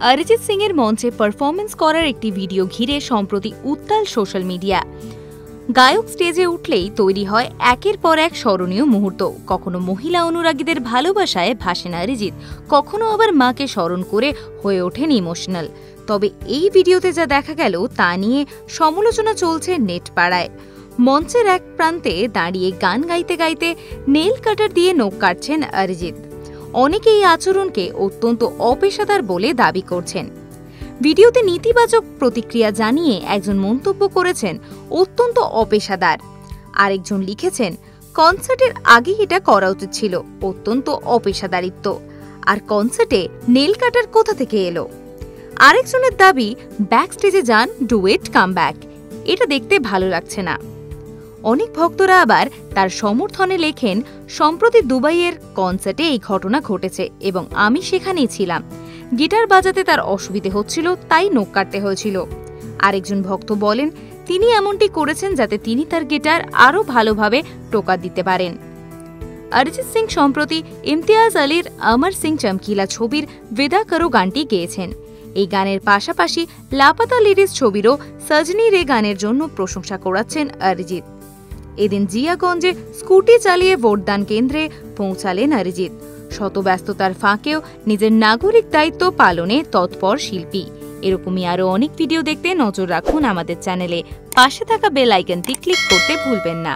অরিজিৎ সিং এর মঞ্চে পারফরমেন্স করার একটি ভিডিও ঘিরে সম্প্রতি উত্তাল সোশ্যাল মিডিয়া। গায়ক স্টেজে উঠলেই তৈরি হয় একের পর এক স্মরণীয় মুহূর্ত। কখনো মহিলা অনুরাগীদের ভালোবাসায় ভাসেন অরিজিৎ, কখনো আবার মাকে স্মরণ করে হয়ে ওঠেন ইমোশনাল। তবে এই ভিডিওতে যা দেখা গেল তা নিয়ে সমালোচনা চলছে নেট পাড়ায়। মঞ্চের এক প্রান্তে দাঁড়িয়ে গান গাইতে গাইতে নেল কাটার দিয়ে নখ কাটছেন অরিজিৎ। অনেকে এই আচরণকে অত্যন্ত অপেশাদার বলে দাবি করছেন। ভিডিওতে নেতিবাচক প্রতিক্রিয়া জানিয়ে একজন মন্তব্য করেছেন, অত্যন্ত অপেশাদার। আরেকজন লিখেছেন, কনসার্টের আগেই এটা করা উচিত ছিল, অত্যন্ত অপেশাদারিত্ব। আর কনসার্টে নেল কাটার কোথা থেকে এলো? আরেকজনের দাবি, ব্যাক স্টেজে যান, ডুয়েট কামব্যাক, এটা দেখতে ভালো লাগছে না। অনেক ভক্তরা আবার তার সমর্থনে লেখেন, সম্প্রতি দুবাইয়ের কনসার্টে এই ঘটনা ঘটেছে এবং আমি সেখানেই ছিলাম। গিটার বাজাতে তার অসুবিধে হচ্ছিল, তাই নখ কাটতে হয়েছিল। আরেকজন ভক্ত বলেন, তিনি এমনটি করেছেন যাতে তিনি তার গিটার আরও ভালোভাবে টোকা দিতে পারেন। অরিজিৎ সিং সম্প্রতি ইমতিয়াজ আলীর অমর সিং চমকিলা ছবির বিদা করো গানটি গেয়েছেন। এই গানের পাশাপাশি লাপাতা লেডিস ছবিরও সজনী রে গানের জন্য প্রশংসা করাচ্ছেন অরিজিৎ। এদিন জিয়াগঞ্জে স্কুটি চালিয়ে ভোটদান কেন্দ্রে পৌঁছালেন অরিজিৎ। শত ব্যস্ততার ফাঁকেও নিজের নাগরিক দায়িত্ব পালনে তৎপর শিল্পী। এরকমই আরও অনেক ভিডিও দেখতে নজর রাখুন আমাদের চ্যানেলে। পাশে থাকা বেল আইকনটি ক্লিক করতে ভুলবেন না।